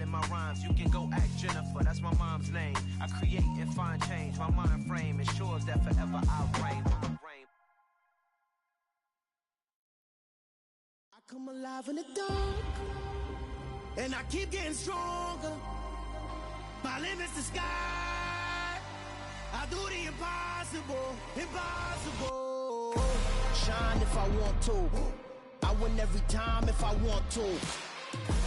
in my rhymes. You can go ask Jennifer, that's my mom's name. I create and find change. My mind frame ensures that forever I reign. I come alive in the dark, and I keep getting stronger. My limit's the sky. I do the impossible, impossible. Shine if I want to. I win every time if I want to.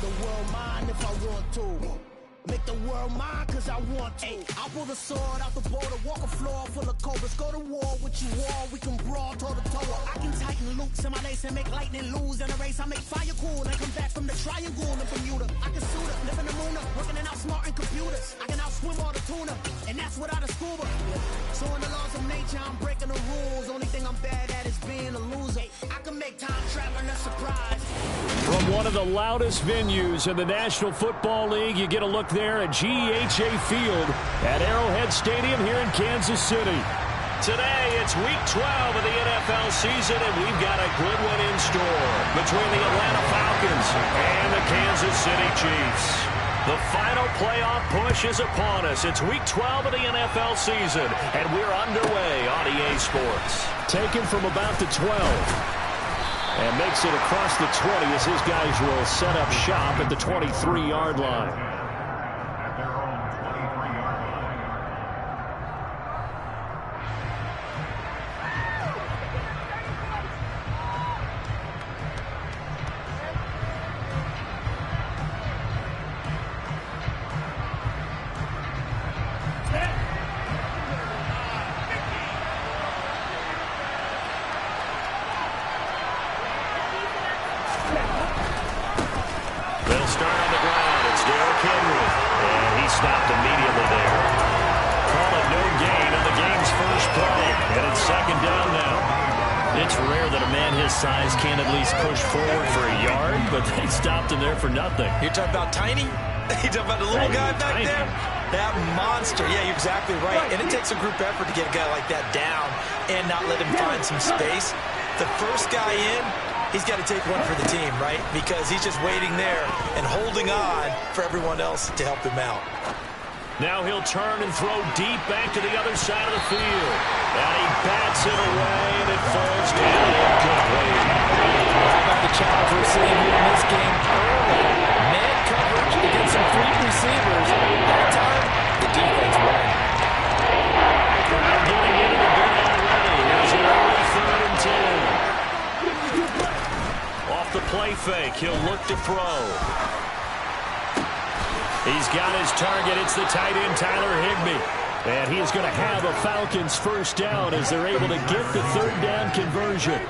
The world mine if I want to. Make the world mine cause I want to. I pull the sword out the border, walk a floor full of cobras. Go to war with you all, we can brawl toe to toe. I can tighten loops in my lace and make lightning lose in a race. I make fire cool and come back from the triangle in Bermuda. I can suit up, live in the moon up, working and outsmarting computers. I can outswim all the tuna, and that's without a scuba. So in the laws of nature, I'm breaking the rules. Only thing I'm bad at is being a loser. I can make time traveling a surprise. From one of the loudest venues in the National Football League, you get a look there at GEHA Field at Arrowhead Stadium here in Kansas City. Today, it's Week 12 of the NFL season, and we've got a good one in store between the Atlanta Falcons and the Kansas City Chiefs. The final playoff push is upon us. It's Week 12 of the NFL season, and we're underway on EA Sports. Taken from about the 12. And makes it across the 20 as his guys will set up shop at the 23-yard line. Size can't at least push forward for a yard, but they stopped him there for nothing. You're talking about tiny? You're talking about the little guy back there? That monster. Yeah, you're exactly right. And it takes a group effort to get a guy like that down and not let him find some space. The first guy in, he's got to take one for the team, right? Because he's just waiting there and holding on for everyone else to help him out. Now he'll turn and throw deep back to the other side of the field. And he bats it away, and it falls down incomplete. How about the challenge we're seeing here in this game early? Man coverage against some freak receivers. That time, the defense won. Crowd getting into the bit already. Here's an early 3rd and 10. Off the play fake, he'll look to throw. He's got his target. It's the tight end, Tyler Higbee. And he is going to have a Falcons first down as they're able to get the 3rd down conversion.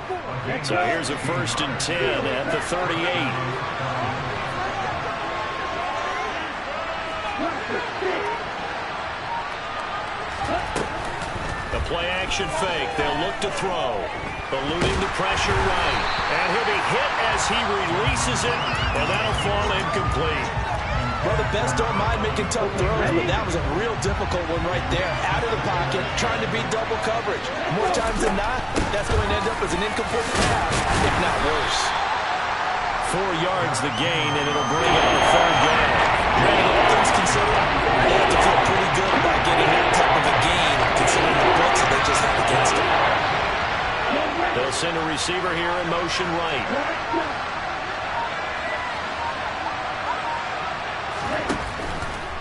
So here's a 1st and 10 at the 38. The play action fake. They'll look to throw. Eluding the pressure right. And he'll be hit as he releases it. And that'll fall incomplete. Well, the best don't mind making tough throws, but that was a real difficult one right there. Out of the pocket, trying to beat double coverage. More times than not, that's going to end up as an incomplete pass, if not worse. 4 yards the gain, and it'll bring on a 3rd down. All things considered, they have to feel pretty good about getting that type of a gain, considering the blitz that they just had against them. They'll send a receiver here in motion right.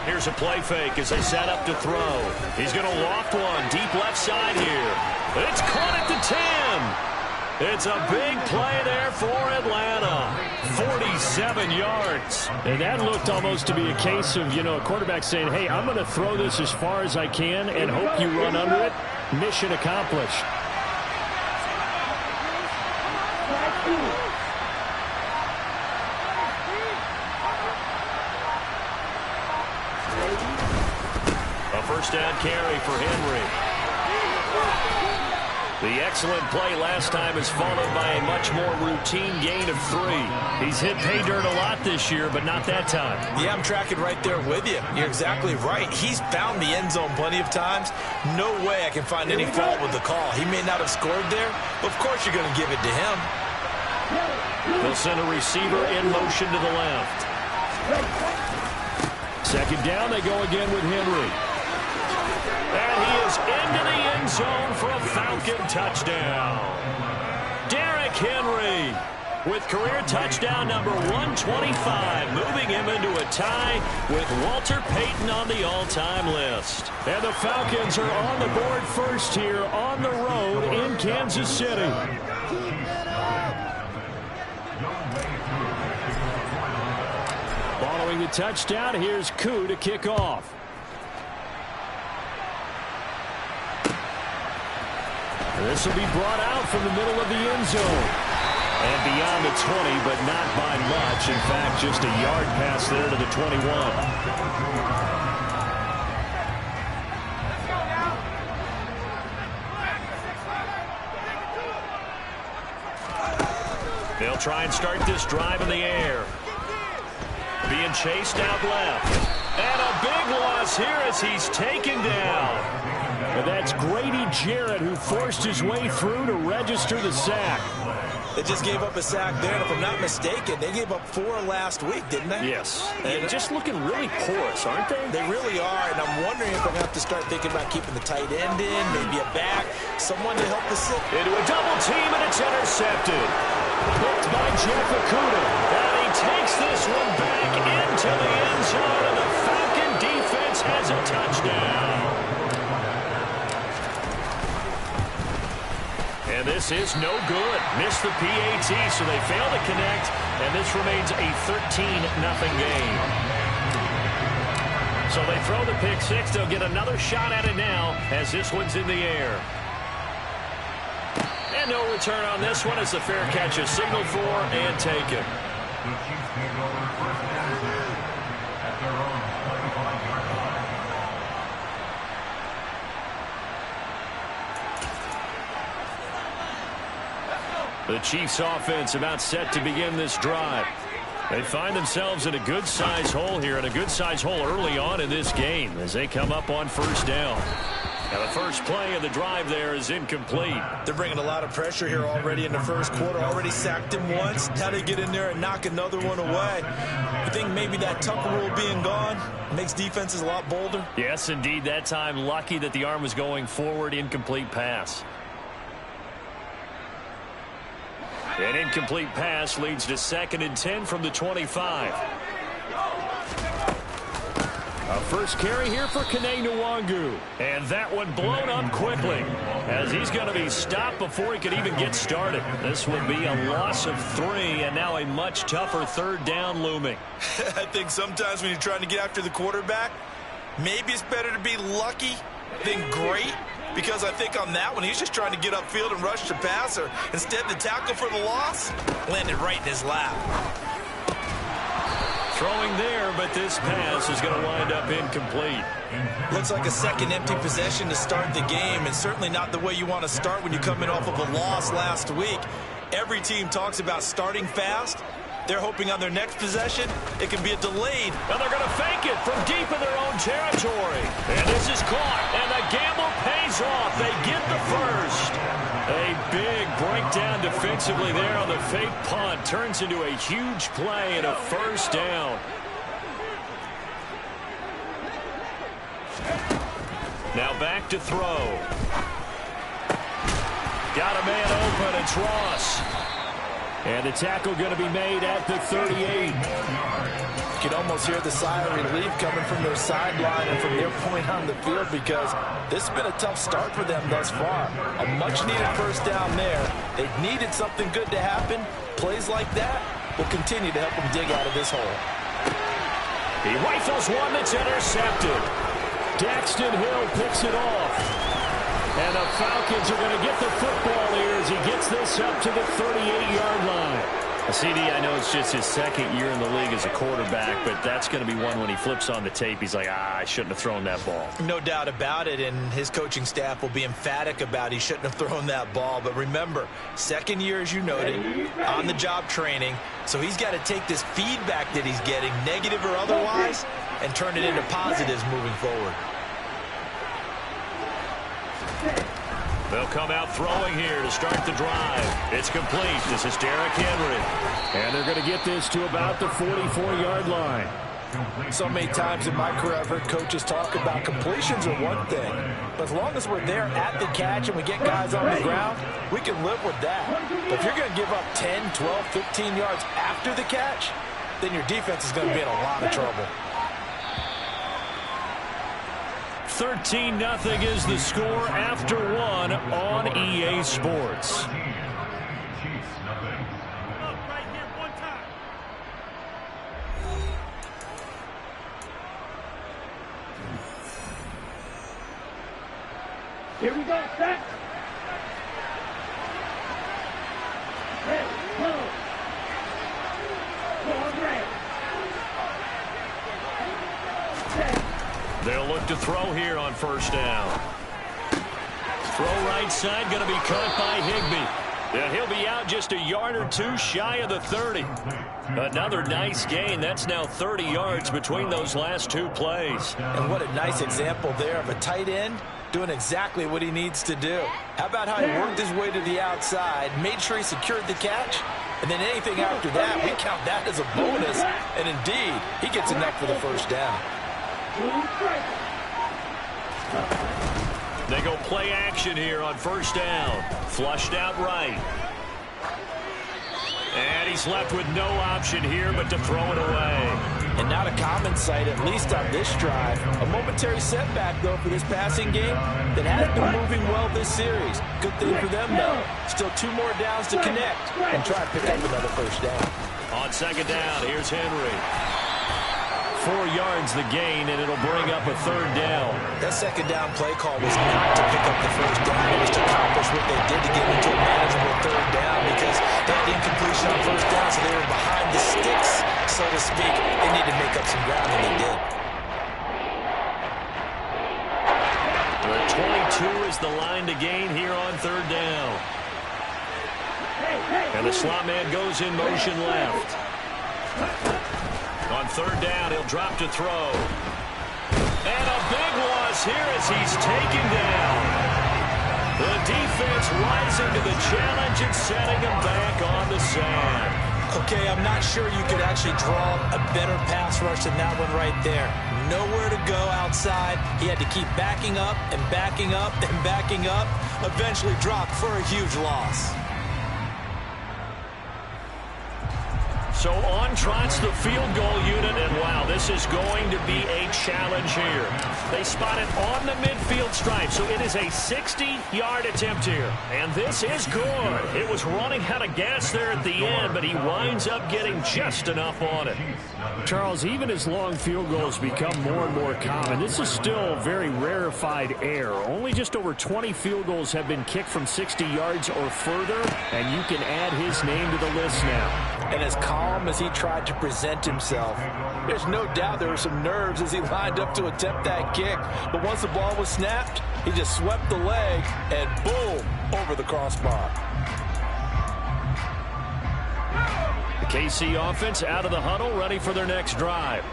Here's a play fake as they set up to throw. He's going to loft one deep left side here. It's caught at the 10. It's a big play there for Atlanta. 47 yards. And that looked almost to be a case of, a quarterback saying, hey, I'm going to throw this as far as I can and hope you run under it. Mission accomplished. First down carry for Henry. The excellent play last time is followed by a much more routine gain of 3. He's hit pay dirt a lot this year, but not that time. Yeah, I'm tracking right there with you. You're exactly right. He's found the end zone plenty of times. No way I can find any fault with the call. He may not have scored there, but of course you're going to give it to him. They'll send a receiver in motion to the left. down. They go again with Henry. And he is into the end zone for a Falcon touchdown. Derrick Henry with career touchdown number 125, moving him into a tie with Walter Payton on the all-time list. And the Falcons are on the board first here on the road in Kansas City. Following the touchdown, here's Koo to kick off. This will be brought out from the middle of the end zone. And beyond the 20, but not by much. In fact, just a yard pass there to the 21. They'll try and start this drive in the air. Being chased out left. And a big loss here as he's taken down. And that's Grady Jarrett who forced his way through to register the sack. They just gave up a sack there, and if I'm not mistaken, they gave up 4 last week, didn't they? Yes. And just looking really porous, aren't they? They really are, and I'm wondering if they're going to have to start thinking about keeping the tight end in, maybe a back, someone to help the sit. Into a double team, and it's intercepted. Picked by Jeff Okudah. And he takes this one back into the end zone, and the Falcon defense has a touchdown. And this is no good. Missed the PAT, so they fail to connect, and this remains a 13-0 game. So they throw the pick six. They'll get another shot at it now as this one's in the air. And no return on this one as the fair catch is signaled for and taken. The Chiefs offense about set to begin this drive. They find themselves in a good-sized hole here, and a good-sized hole early on in this game as they come up on first down. Now the first play of the drive there is incomplete. They're bringing a lot of pressure here already in the first quarter. Already sacked him once. Now they get in there and knock another one away. I think maybe that Tucker rule being gone makes defenses a lot bolder. Yes, indeed. That time lucky that the arm was going forward. Incomplete pass. An incomplete pass leads to 2nd and 10 from the 25. A first carry here for Kene Nwangu. And that one blown up quickly as he's going to be stopped before he could even get started. This will be a loss of 3 and now a much tougher 3rd down looming. I think sometimes when you're trying to get after the quarterback, maybe it's better to be lucky than great. Because I think on that one, he's just trying to get upfield and rush the passer. Instead, the tackle for the loss landed right in his lap. Throwing there, but this pass is going to wind up incomplete. Looks like a second empty possession to start the game, and certainly not the way you want to start when you come in off of a loss last week. Every team talks about starting fast. They're hoping on their next possession, it can be a delayed. And they're going to fake it from deep in their own territory. And this is caught, and the gamble pays off. They get the first. A big breakdown defensively there on the fake punt. Turns into a huge play and a first down. Now back to throw. Got a man open. It's Ross. And the tackle going to be made at the 38. You can almost hear the sigh of relief coming from their sideline and from their point on the field because this has been a tough start for them thus far. A much-needed first down there. They needed something good to happen. Plays like that will continue to help them dig out of this hole. He rifles one that's intercepted. Daxton Hill picks it off. And the Falcons are going to get the football here as he gets this up to the 38-yard line. CD, I know it's just his 2nd year in the league as a quarterback, but that's going to be one when he flips on the tape. He's like, I shouldn't have thrown that ball. No doubt about it, and his coaching staff will be emphatic about he shouldn't have thrown that ball. But remember, 2nd year, as you noted, on-the-job training, so he's got to take this feedback that he's getting, negative or otherwise, and turn it into positives moving forward. They'll come out throwing here to start the drive. It's complete. This is Derrick Henry. And they're going to get this to about the 44-yard line. So many times in my career I've heard coaches talk about completions are one thing, but as long as we're there at the catch and we get guys on the ground, we can live with that. But if you're going to give up 10, 12, 15 yards after the catch, then your defense is going to be in a lot of trouble. 13-0 is the score after one on EA Sports. Here we go, set. Red, blue. Red. Set. They'll look to throw here on first down. Throw right side, going to be caught by Higbee. And he'll be out just a yard or two shy of the 30. Another nice gain. That's now 30 yards between those last two plays. And what a nice example there of a tight end doing exactly what he needs to do. How about how he worked his way to the outside, made sure he secured the catch, and then anything after that, we count that as a bonus. And indeed, he gets enough for the first down. They go play action here on first down. Flushed out right. And he's left with no option here but to throw it away. And not a common sight, at least on this drive. A momentary setback, though, for this passing game that has been moving well this series. Good thing for them, though. Still 2 more downs to connect and try to pick up another first down. On second down, here's Henry. 4 yards the gain, and it'll bring up a third down. That second down play call was not to pick up the first down. It was to accomplish what they did to get into a manageable third down because they had incompletion on first down, so they were behind the sticks, so to speak. They needed to make up some ground, and they did. The 22 is the line to gain here on third down. And the slot man goes in motion left. On third down, he'll drop to throw. And a big loss here as he's taken down. The defense rising to the challenge and setting him back on the sand. Okay, I'm not sure you could actually draw a better pass rush than that one right there. Nowhere to go outside. He had to keep backing up and backing up and backing up. Eventually dropped for a huge loss. So on trots the field goal unit, and wow, this is going to be a challenge here. They spot it on the midfield stripe, so it is a 60-yard attempt here. And this is good. It was running out of gas there at the end, but he winds up getting just enough on it. Charles, even as long field goals become more and more common, this is still very rarefied air. Only just over 20 field goals have been kicked from 60 yards or further, and you can add his name to the list now. And as calm as he tried to present himself, there's no doubt there were some nerves as he lined up to attempt that kick. But once the ball was snapped, he just swept the leg and boom, over the crossbar. The KC offense out of the huddle, ready for their next drive.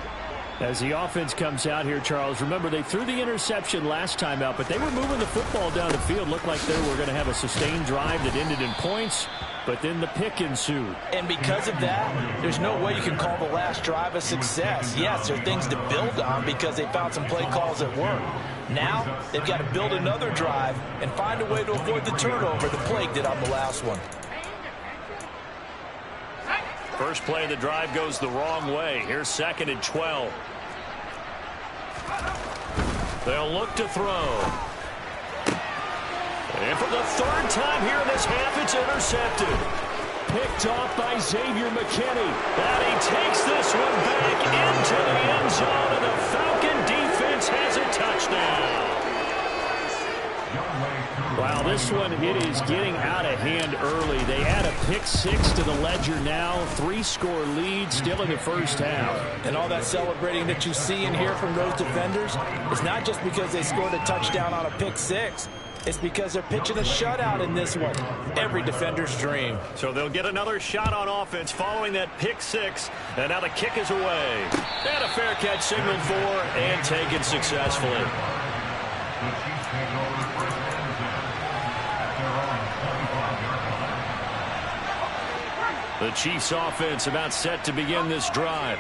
As the offense comes out here, Charles, remember they threw the interception last time out, but they were moving the football down the field. Looked like they were going to have a sustained drive that ended in points, but then the pick ensued. And because of that, there's no way you can call the last drive a success. Yes, there are things to build on because they found some play calls that work. Now, they've got to build another drive and find a way to avoid the turnover the Plague did on the last one. First play of the drive goes the wrong way. Here's 2nd and 12. They'll look to throw. And for the 3rd time here in this half, it's intercepted. Picked off by Xavier McKinney. And he takes this one back into the end zone, and the Falcon defense has a touchdown. Wow, this one, it is getting out of hand early. They add a pick 6 to the ledger now. 3-score lead still in the first half. And all that celebrating that you see and hear from those defenders is not just because they scored a touchdown on a pick 6. It's because they're pitching a shutout in this one. Every defender's dream. So they'll get another shot on offense following that pick 6. And now the kick is away. And a fair catch signaled for and taken successfully. The Chiefs offense about set to begin this drive.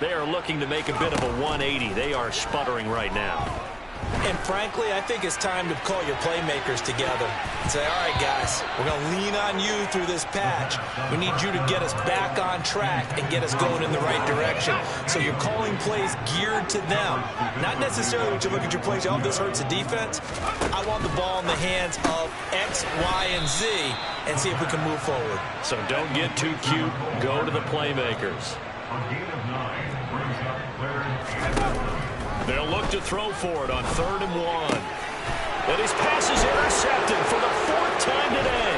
They are looking to make a bit of a 180. They are sputtering right now. And frankly, I think it's time to call your playmakers together and say, all right, guys, we're going to lean on you through this patch. We need you to get us back on track and get us going in the right direction. So you're calling plays geared to them. Not necessarily when you look at your plays, oh, this hurts the defense. I want the ball in the hands of X, Y, and Z and see if we can move forward. So don't get too cute. Go to the playmakers. They'll look to throw for it on 3rd and 1. And his pass is intercepted for the 4th time today.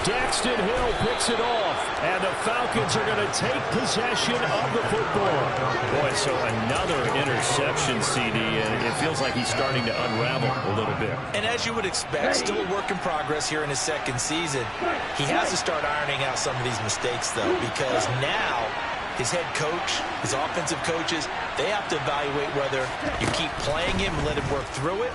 Daxton Hill picks it off, and the Falcons are going to take possession of the football. Boy, so another interception, CD, and it feels like he's starting to unravel a little bit. And as you would expect, still a work in progress here in his 2nd season. He has to start ironing out some of these mistakes, though, because now his head coach, his offensive coaches, they have to evaluate whether you keep playing him and let him work through it,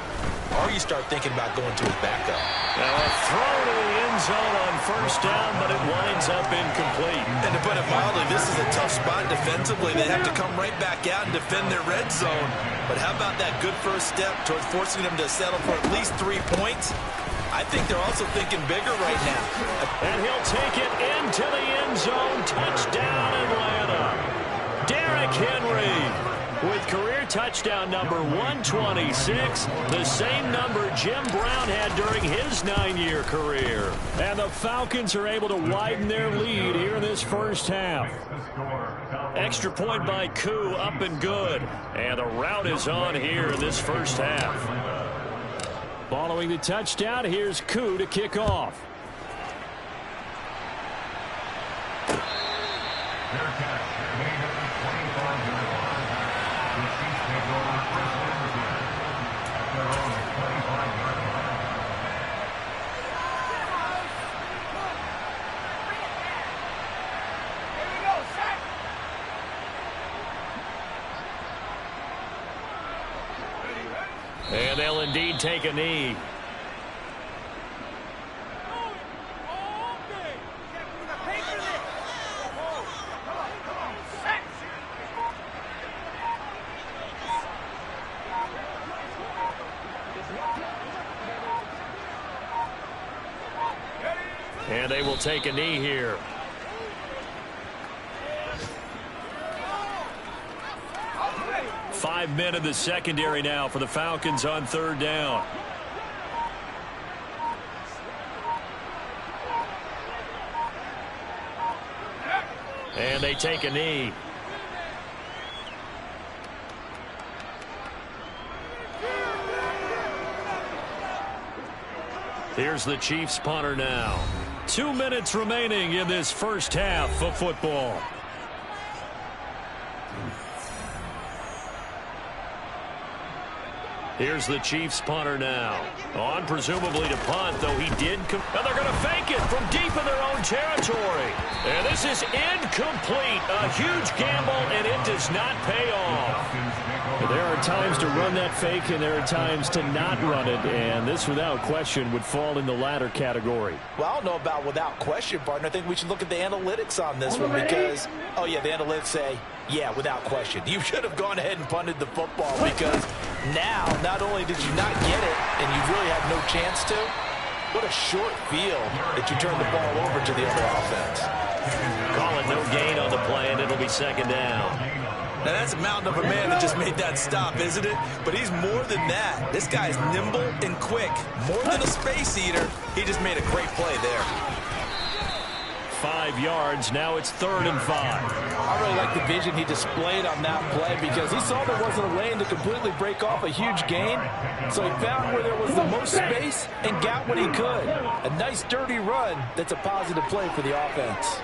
or you start thinking about going to his backup. Now a throw to the end zone on 1st down, but it winds up incomplete. And to put it mildly, this is a tough spot defensively. They have to come right back out and defend their red zone. But how about that good first step towards forcing them to settle for at least 3 points? I think they're also thinking bigger right now. And he'll take it into the end zone. Touchdown, Atlanta. Derrick Henry with career touchdown number 126, the same number Jim Brown had during his 9-year career. And the Falcons are able to widen their lead here in this 1st half. Extra point by Koo, up and good. And the route is on here in this 1st half. Following the touchdown, here's Koo to kick off. And they'll indeed take a knee. And they will take a knee here. Five men in the secondary now for the Falcons on 3rd down. And they take a knee. Here's the Chiefs punter now. 2 minutes remaining in this 1st half of football. Here's the Chiefs punter now. On presumably to punt, though he did. And they're going to fake it from deep in their own territory. And this is incomplete. A huge gamble, and it does not pay off. There are times to run that fake, and there are times to not run it. And this, without question, would fall in the latter category. Well, I don't know about without question, partner. I think we should look at the analytics on this one because, oh, yeah, the analytics say, yeah, without question. You should have gone ahead and punted the football because now, not only did you not get it and you really had no chance to, what a short field that you turned the ball over to the other offense. Call it no gain on the play, and it'll be 2nd down. Now, that's a mountain of a man that just made that stop, isn't it? But he's more than that. This guy's nimble and quick. More than a space eater. He just made a great play there. 5 yards. Now it's 3rd and 5. I really like the vision he displayed on that play because he saw there wasn't a lane to completely break off a huge gain. So he found where there was the most space and got what he could. A nice, dirty run that's a positive play for the offense.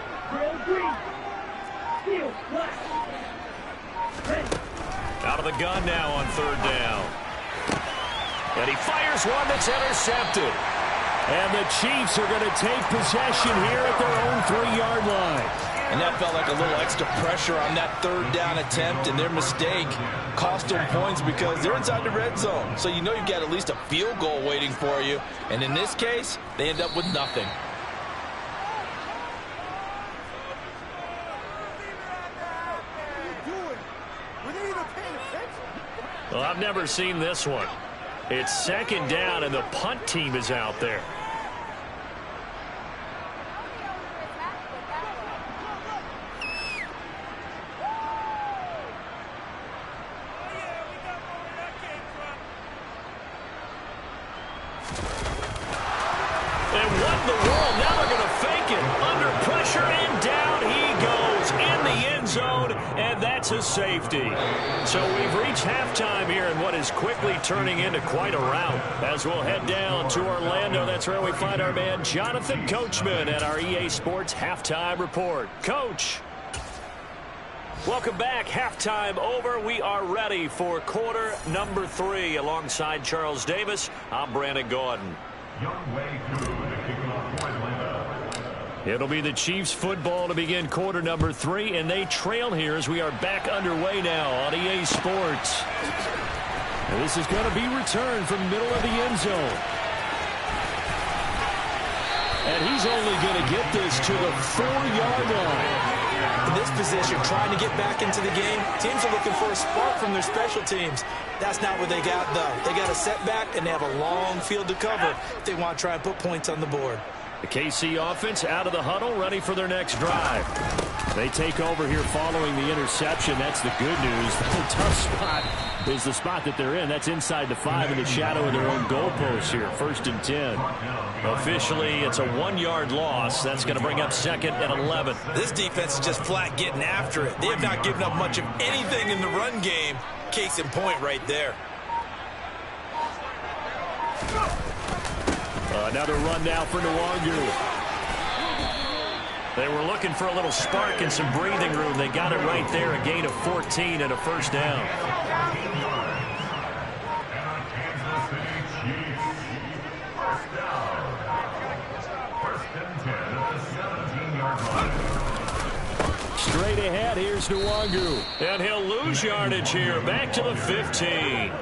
Out of the gun now on 3rd down. And he fires one that's intercepted. And the Chiefs are going to take possession here at their own 3-yard line. And that felt like a little extra pressure on that 3rd down attempt, and their mistake cost them points because they're inside the red zone. So you know you've got at least a field goal waiting for you. And in this case, they end up with nothing. Well, I've never seen this one. It's second down, and the punt team is out there. And what in the world? Now they're going to fake it. Under pressure, and down he goes in the end zone, and that's a safety. So we've reached halftime here in what is quickly turning into quite a rout. As we'll head down to Orlando, that's where we find our man Jonathan Coachman at our EA Sports Halftime Report. Coach. Welcome back. Halftime over. We are ready for quarter number 3. Alongside Charles Davis, I'm Brandon Gordon. It'll be the Chiefs football to begin quarter number 3, and they trail here as we are back underway now on EA Sports. And this is going to be returned from the middle of the end zone. And he's only going to get this to the 4-yard line. In this position, trying to get back into the game, teams are looking for a spark from their special teams. That's not what they got, though. They got a setback, and they have a long field to cover if they want to try and put points on the board. The KC offense out of the huddle, ready for their next drive. They take over here following the interception. That's the good news. The tough spot is the spot that they're in. That's inside the 5 in the shadow of their own goalpost here. 1st and 10. Officially, it's a 1-yard loss. That's going to bring up 2nd and 11. This defense is just flat getting after it. They have not given up much of anything in the run game. Case in point right there. Another run now for Nwangu. They were looking for a little spark and some breathing room. They got it right there. A gain of 14 and a first down. Straight ahead, here's Nwangu. And he'll lose yardage here. Back to the 15.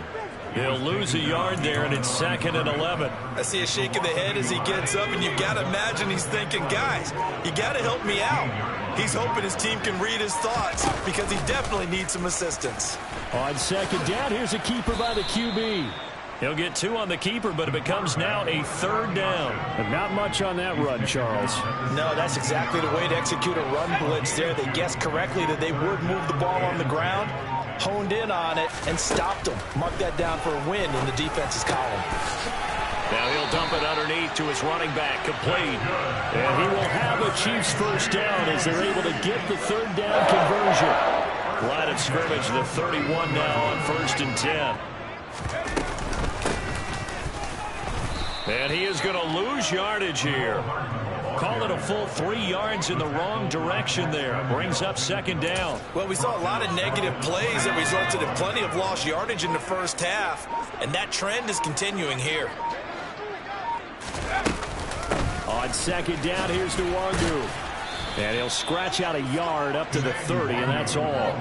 He'll lose a yard there, and it's 2nd and 11. I see a shake of the head as he gets up, and you've got to imagine he's thinking, guys, you got to help me out. He's hoping his team can read his thoughts because he definitely needs some assistance. On 2nd down, here's a keeper by the QB. He'll get 2 on the keeper, but it becomes now a 3rd down. And not much on that run, Charles. No, that's exactly the way to execute a run blitz there. They guessed correctly that they would move the ball on the ground, honed in on it, and stopped them. Mark that down for a win in the defense's column. Now he'll dump it underneath to his running back, complete. And he will have a Chiefs first down as they're able to get the 3rd down conversion. Line of scrimmage, the 31 now on 1st and 10. And he is going to lose yardage here. Call it a full 3 yards in the wrong direction there. Brings up 2nd down. Well, we saw a lot of negative plays that resulted in plenty of lost yardage in the first half, and that trend is continuing here. On 2nd down, here's Nwangu. And he'll scratch out a yard up to the 30, and that's all.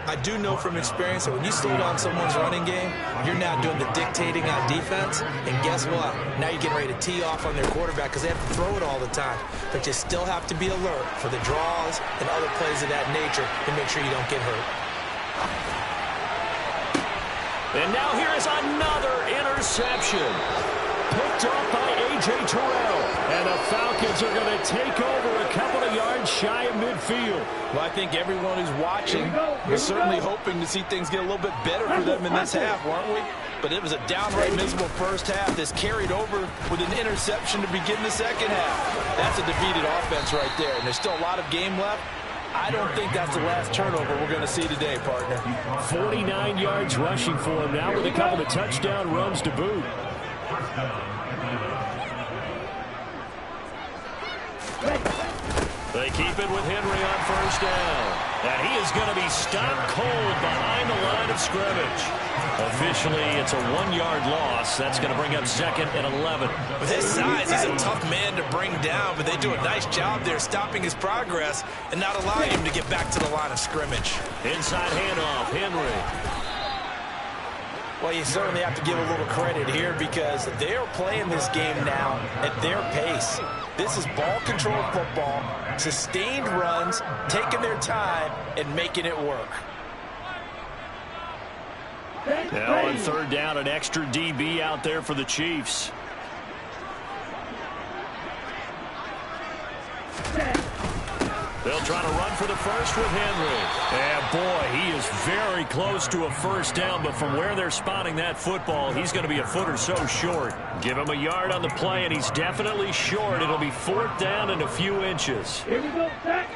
I do know from experience that when you slow down someone's running game, you're now doing the dictating on defense. And guess what? Now you're getting ready to tee off on their quarterback because they have to throw it all the time. But you still have to be alert for the draws and other plays of that nature to make sure you don't get hurt. And now here is another interception. Picked up by A.J. Terrell. And the Falcons are going to take over a couple of yards shy of midfield. Well, I think everyone who's watching was certainly hoping to see things get a little bit better for them in this half, weren't we? But it was a downright miserable first half. This carried over with an interception to begin the second half. That's a defeated offense right there, and there's still a lot of game left. I don't think that's the last turnover we're going to see today, partner. 49 yards rushing for him now with a couple of touchdown runs to boot. They keep it with Henry on first down. And he is going to be stopped cold behind the line of scrimmage. Officially, it's a 1-yard loss. That's going to bring up 2nd and 11. With his size, he's a tough man to bring down, but they do a nice job there stopping his progress and not allowing him to get back to the line of scrimmage. Inside handoff, Henry. Well, you certainly have to give a little credit here because they're playing this game now at their pace. This is ball-controlled football, sustained runs, taking their time, and making it work. Now on third down, an extra DB out there for the Chiefs. They'll try to run for the first with Henry. And boy, he is very close to a first down, but from where they're spotting that football, he's going to be a foot or so short. Give him a yard on the play, and he's definitely short. It'll be fourth down and a few inches. Here we go, Zach.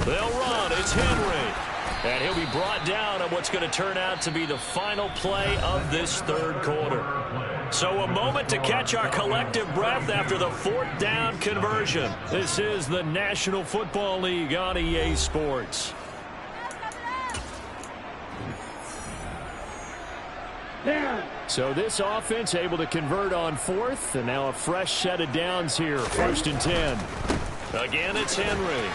They'll run. It's Henry. And he'll be brought down on what's going to turn out to be the final play of this third quarter. So a moment to catch our collective breath after the fourth down conversion. This is the National Football League on EA Sports. So this offense able to convert on fourth, and now a fresh set of downs here, 1st and 10. Again, it's Henry.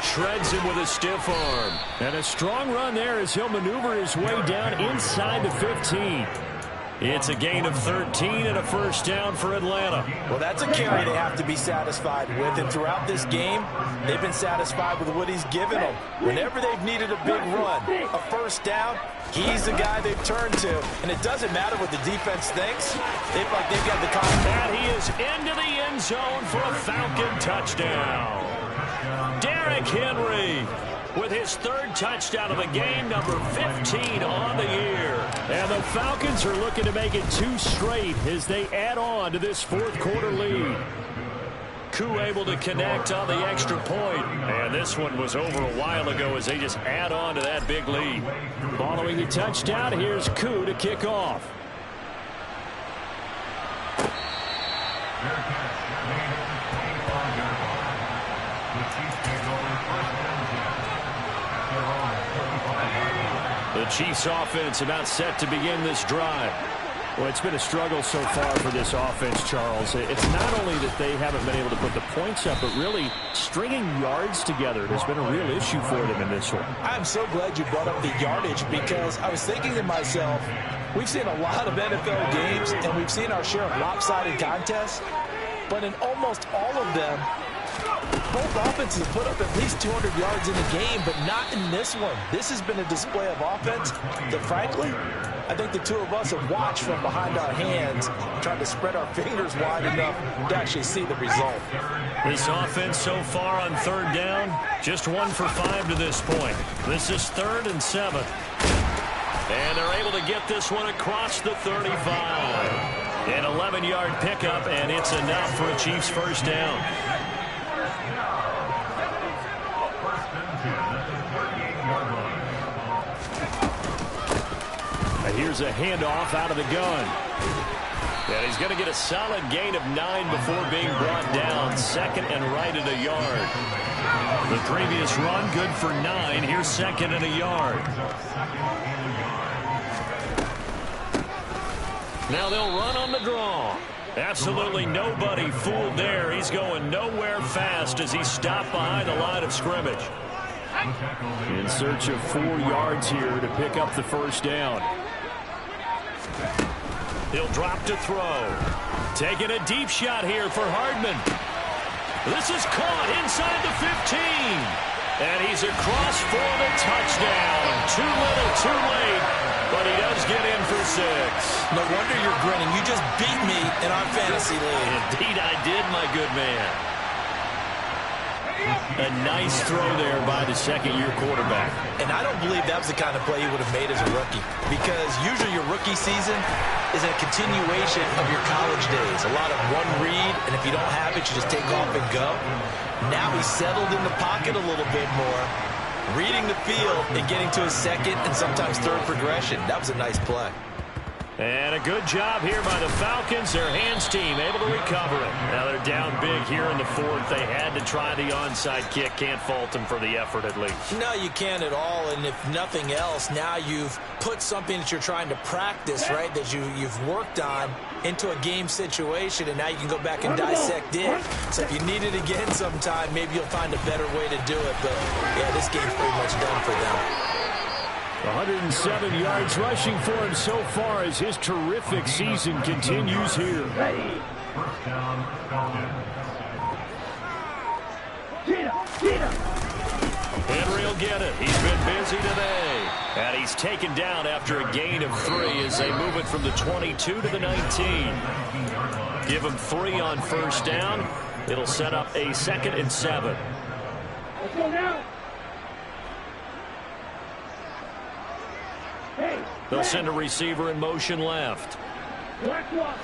Shreds him with a stiff arm. And a strong run there as he'll maneuver his way down inside the 15. It's a gain of 13 and a first down for Atlanta. Well, that's a carry they have to be satisfied with. And throughout this game, they've been satisfied with what he's given them. Whenever they've needed a big run, a first down, he's the guy they've turned to. And it doesn't matter what the defense thinks. They've got the confidence. And he is into the end zone for a Falcon touchdown. Derrick Henry with his third touchdown of the game, number 15 on the year. And the Falcons are looking to make it 2 straight as they add on to this fourth quarter lead. Koo able to connect on the extra point. And this one was over a while ago as they just add on to that big lead. Following the touchdown, here's Koo to kick off. The Chiefs offense about set to begin this drive. Well, it's been a struggle so far for this offense, Charles. It's not only that they haven't been able to put the points up, but really stringing yards together has been a real issue for them in this one. I'm so glad you brought up the yardage because I was thinking to myself, we've seen a lot of NFL games and we've seen our share of lopsided contests, but in almost all of them, both offenses put up at least 200 yards in a game, but not in this one. This has been a display of offense that, frankly, I think the two of us have watched from behind our hands, trying to spread our fingers wide enough to actually see the result. This offense so far on third down, just 1 for 5 to this point. This is 3rd and 7. And they're able to get this one across the 35. An 11-yard pickup, and it's enough for a Chiefs first down. Here's a handoff out of the gun. And he's going to get a solid gain of 9 before being brought down. 2nd and right at a yard. The previous run good for 9. Here's 2nd and a yard. Now they'll run on the draw. Absolutely nobody fooled there. He's going nowhere fast as he stopped behind the line of scrimmage. In search of 4 yards here to pick up the first down. He'll drop to throw. Taking a deep shot here for Hardman. This is caught inside the 15. And he's across for the touchdown. Too little, too late. But he does get in for 6. No wonder you're grinning. You just beat me in our fantasy league. Indeed I did, my good man. A nice throw there by the second-year quarterback. And I don't believe that was the kind of play he would have made as a rookie. Because usually your rookie season is a continuation of your college days. A lot of one read, and if you don't have it, you just take off and go. Now he's settled in the pocket a little bit more, reading the field and getting to his second and sometimes third progression. That was a nice play. And a good job here by the Falcons. Their hands team able to recover it. Now they're down big here in the 4th. They had to try the onside kick. Can't fault them for the effort at least. No, you can't at all. And if nothing else, now you've put something that you're trying to practice, right, that you've worked on into a game situation, and now you can go back and dissect it. So if you need it again sometime, maybe you'll find a better way to do it. But, yeah, this game's pretty much done for them. 107 yards rushing for him so far as his terrific season continues here. Ready. First down, Falcons. Cheetah. Henry will get it. He's been busy today. And he's taken down after a gain of 3 as they move it from the 22 to the 19. Give him 3 on first down. It'll set up a 2nd and 7. Let's go now. Hey, They'll send a receiver in motion left. black one.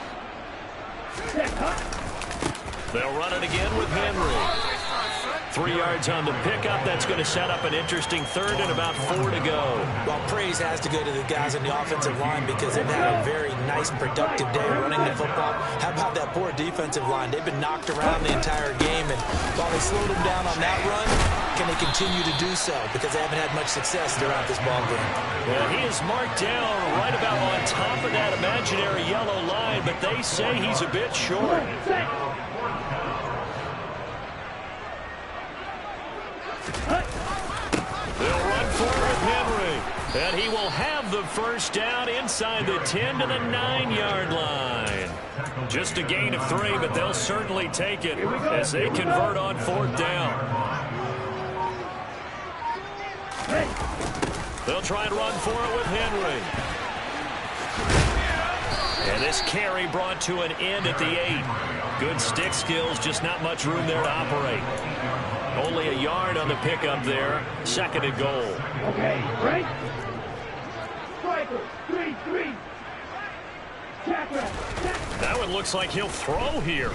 Set, hot. They'll run it again with Henry. 3 yards on the pickup. That's going to set up an interesting 3rd and about 4 to go. Well, praise has to go to the guys on the offensive line because they've had a very nice, productive day running the football. How about that poor defensive line? They've been knocked around the entire game, and while they slowed them down on that run, can they continue to do so? Because they haven't had much success throughout this ball game. Well, he is marked down right about on top of that imaginary yellow line, but they say he's a bit short. They'll run for it with Henry. And he will have the first down inside the 10 to the 9-yard line. Just a gain of 3, but they'll certainly take it as they convert on 4th down. They'll try and run for it with Henry. And this carry brought to an end at the 8. Good stick skills, just not much room there to operate. Only a yard on the pickup there. 2nd and goal. Okay, right? Striker, 3-3. That one looks like he'll throw here.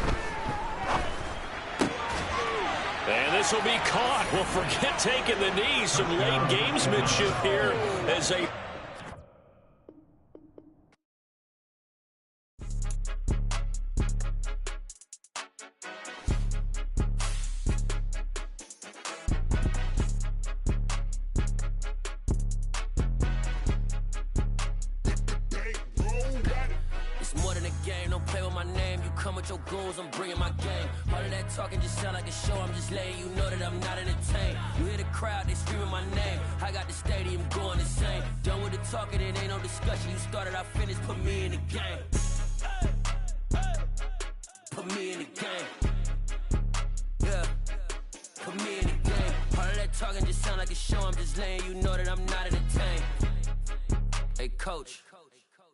And this will be caught. Well, forget taking the knee. Some late gamesmanship here as they... Your goals, I'm bringing my game. All of that talking just sound like a show. I'm just letting you know that I'm not entertained. You hear the crowd, they screaming my name. I got the stadium going insane. Done with the talking, it ain't no discussion. You started, I finished, put me in the game. Put me in the game. Yeah, put me in the game. All of that talking just sound like a show. I'm just letting you know that I'm not entertained. Hey, coach.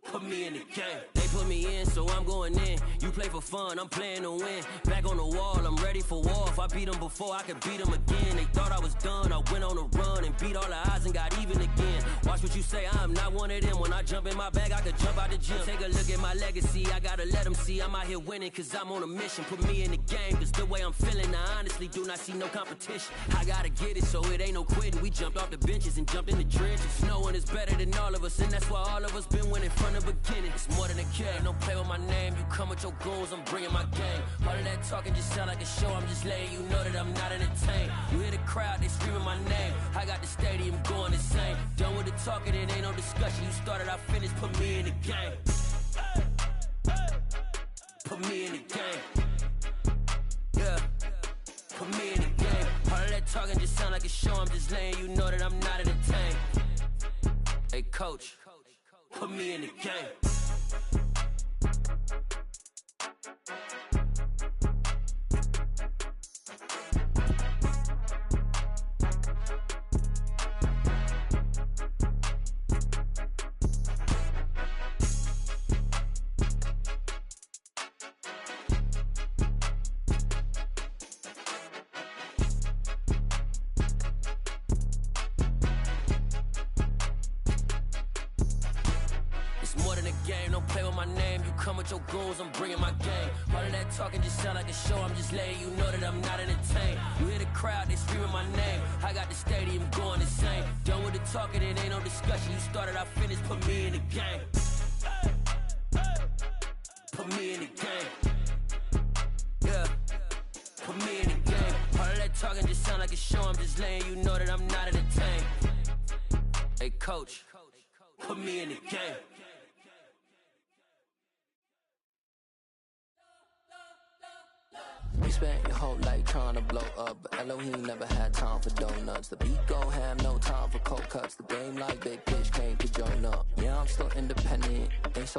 Put me in the game. They put me in, so I'm going in. You play for fun, I'm playing to win. Back on the wall, I'm ready for war. If I beat them before, I could beat them again. They thought I was done, I went on a run and beat all the odds and got even again. Watch what you say, I'm not one of them. When I jump in my bag, I could jump out the gym. Take a look at my legacy, I gotta let them see I'm out here winning, cause I'm on a mission. Put me in the game, cause the way I'm feeling, I honestly do not see no competition. I gotta get it, so it ain't no quitting. We jumped off the benches and jumped in the trenches. No one is better than all of us, and that's why all of us been winning from the beginning. It's more than a game, don't play with my name. You come with your goons, I'm bringing my game. All of that talking just sound like a show. I'm just letting you know that I'm not entertained. You hear the crowd, they screaming my name. I got the stadium going insane. Done with the talking, it ain't no discussion. You started, I finished, put me in the game. Put me in the game. Yeah, put me in the game. All of that talking just sound like a show. I'm just letting you know that I'm not entertained. Hey, coach, put me in the game. Your goals, I'm bringing my game. All of that talking just sound like a show. I'm just letting you know that I'm not entertained. You hear the crowd, they screaming my name. I got the stadium going insane. Done with the talking, it ain't no discussion. You started, I finished, put me in the game. Put me in the game. Yeah, put me in the game. All of that talking just sound like a show. I'm just letting you know that I'm not entertained. Hey, coach, put me in the game. You spent your whole life trying to blow up, but Elohim never had time for donuts. The beat gon' have no time for cold cuts. The game like big pitch came to join up. Yeah, I'm still independent, ain't so